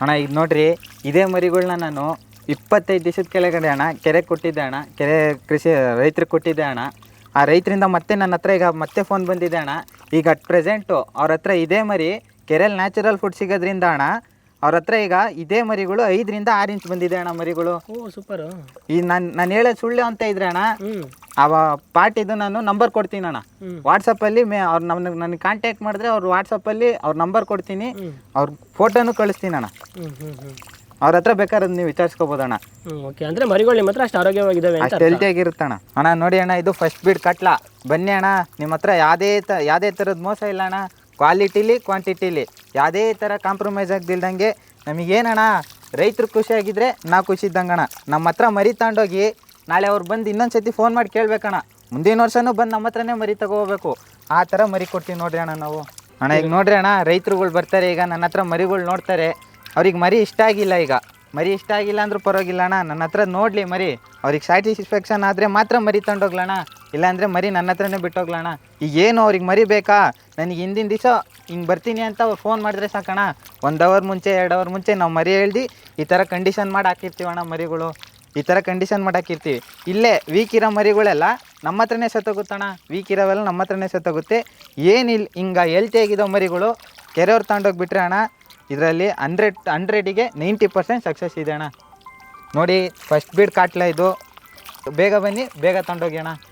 ಅಣ್ಣ ಇದು ನೋಡ್ರಿ, ಇದೇ ಮರಿಗಳ್ನ ನಾನು 25 ದಿವಸದ ಕೆಳಗಡೆ ಅಣ್ಣ ಕೆರೆಗೆ ಕೊಟ್ಟಿದ್ದೆ ಅಣ್ಣ. ಕೆರೆ ಕೃಷಿ ರೈತರಿಗೆ ಕೊಟ್ಟಿದ್ದೆ ಅಣ್ಣ. ಆ ರೈತರಿಂದ ಮತ್ತೆ ನನ್ನ ಹತ್ರ ಈಗ ಮತ್ತೆ ಫೋನ್ ಬಂದಿದೆ ಅಣ್ಣ. ಈಗ ಅಟ್ ಪ್ರೆಸೆಂಟು ಅವ್ರ ಹತ್ರ ಇದೇ ಮರಿ ಕೆರೆಯಲ್ಲಿ ನ್ಯಾಚುರಲ್ ಫುಡ್ ಸಿಗೋದ್ರಿಂದ ಅಣ್ಣ ಅವ್ರ ಹತ್ರ ಈಗ ಇದೇ ಮರಿಗಳು 5ರಿಂದ 6 ಇಂಚ್ ಬಂದಿದೆ ಅಣ್ಣ ಮರಿಗಳು. ಓ ಸೂಪರ್. ಈ ನಾನು ಹೇಳೋದು ಸುಳ್ಳು ಅಂತ ಇದ್ರೆ ಅಣ್ಣ, ಅವ ಪಾರ್ಟಿದು ನಾನು ನಂಬರ್ ಕೊಡ್ತೀನಿ ಅಣ್ಣ. ವಾಟ್ಸಪ್ಪಲ್ಲಿ ಅವ್ರು ನನಗೆ ಕಾಂಟ್ಯಾಕ್ಟ್ ಮಾಡಿದ್ರೆ ಅವ್ರ ವಾಟ್ಸಪ್ಪಲ್ಲಿ ಅವ್ರ ನಂಬರ್ ಕೊಡ್ತೀನಿ, ಅವ್ರ ಫೋಟೋನು ಕಳಿಸ್ತೀನಿ ಅಣ್ಣ. ಅವ್ರ ಹತ್ರ ಬೇಕಾದ್ರೆ ನೀವು ವಿಚಾರಿಸ್ಕೋಬೋದಣ್ಣ. ಓಕೆ, ಅಂದರೆ ಮರಿಗಳು ನಿಮ್ಮ ಹತ್ರ ಅಷ್ಟು ಆರೋಗ್ಯವಾಗಿದ್ದಾವೆ ಅಂತ ಅಷ್ಟು ಹೆಲ್ತಿಯಾಗಿರುತ್ತಣ್ಣ. ಅಣ್ಣ ನೋಡಿ ಅಣ್ಣ, ಇದು ಫಸ್ಟ್ ಬೀಡ್ ಕಟ್ಲ. ಬನ್ನಿ ಅಣ್ಣ, ನಿಮ್ಮ ಹತ್ರ ಯಾವುದೇ ಥರದ ಮೋಸ ಇಲ್ಲ ಅಣ್ಣ. ಕ್ವಾಲಿಟಿಲಿ ಕ್ವಾಂಟಿಟಿಲಿ ಯಾವುದೇ ಥರ ಕಾಂಪ್ರಮೈಸ್ ಆಗ್ದಿಲ್ದಂಗೆ ನಮಗೇನಣ್ಣ, ರೈತರು ಖುಷಿಯಾಗಿದ್ದರೆ ನಾವು ಖುಷಿ ಇದ್ದಂಗಣ್ಣ. ನಮ್ಮ ಹತ್ರ ಮರಿ ತಗೊಂಡೋಗಿ ನಾಳೆ ಅವ್ರು ಬಂದು ಇನ್ನೊಂದು ಸತಿ ಫೋನ್ ಮಾಡಿ ಕೇಳಬೇಕಣ್ಣ. ಮುಂದಿನ ವರ್ಷವೂ ಬಂದು ನಮ್ಮ ಹತ್ರನೇ ಮರಿ ತಗೋಬೇಕು. ಆ ಥರ ಮರಿ ಕೊಡ್ತೀವಿ ನೋಡ್ರಿ ಅಣ್ಣ ನಾವು. ಅಣ್ಣ ಈಗ ನೋಡ್ರಿ ಅಣ್ಣ, ರೈತರುಗಳು ಬರ್ತಾರೆ ಈಗ ನನ್ನ ಹತ್ರ ಮರಿಗಳು ನೋಡ್ತಾರೆ. ಅವ್ರಿಗೆ ಮರಿ ಇಷ್ಟ ಆಗಿಲ್ಲ, ಈಗ ಮರಿ ಇಷ್ಟ ಆಗಿಲ್ಲ ಅಂದ್ರೂ ಪರವಾಗಿಲ್ಲ ಅಣ್ಣ, ನನ್ನ ಹತ್ರ ನೋಡಲಿ ಮರಿ. ಅವ್ರಿಗೆ ಸ್ಯಾಟಿಸ್ಫ್ಯಾಕ್ಷನ್ ಆದರೆ ಮಾತ್ರ ಮರಿ ತಗೊಂಡೋಗ್ಲಣ್ಣ, ಇಲ್ಲಾಂದರೆ ಮರಿ ನನ್ನ ಹತ್ರನೇ ಬಿಟ್ಟೋಗ್ಲಣ್ಣ. ಈಗೇನು ಅವ್ರಿಗೆ ಮರಿ ಬೇಕಾ, ನನಗೆ ಹಿಂದಿನ ದಿವಸ ಹಿಂಗೆ ಬರ್ತೀನಿ ಅಂತ ಅವ್ರು ಫೋನ್ ಮಾಡಿದ್ರೆ ಸಾಕಣ್ಣ. 1 ಅವರ್ ಮುಂಚೆ 2 ಅವರ್ ಮುಂಚೆ ನಾವು ಮರಿ ಹೇಳ್ದು ಈ ಥರ ಕಂಡೀಷನ್ ಮಾಡಿ ಹಾಕಿರ್ತೀವಣ್ಣ. ಮರಿಗಳು ಈ ಥರ ಕಂಡೀಷನ್ ಮಾಡಿ ಹಾಕಿರ್ತೀವಿ. ಇಲ್ಲೇ ವೀಕ್ ಇರೋ ಮರಿಗಳೆಲ್ಲ ನಮ್ಮ ಹತ್ರನೇ ಸತ್ತೋಗುತ್ತಣ್ಣ. ವೀಕ್ ಇರೋವೆಲ್ಲ ನಮ್ಮ ಹತ್ರನೇ ಸತ್ತೋಗುತ್ತೆ. ಏನಿಲ್ಲ, ಹಿಂಗೆ ಹೆಲ್ತಿಯಾಗಿದ್ದೋ ಮರಿಗಳು ಕೆರೆಯವ್ರು ತಗೊಂಡೋಗ್ಬಿಟ್ರೆ ಅಣ್ಣ, ಇದರಲ್ಲಿ 100ಗೆ 90% ಸಕ್ಸಸ್ ಇದೆ ಅಣ್ಣ. ನೋಡಿ, ಫಸ್ಟ್ ಬೀಡ್ ಕಾಟ್ಲ ಇದು. ಬೇಗ ಬನ್ನಿ, ಬೇಗ ತಗೊಂಡೋಗಿ ಅಣ್ಣ.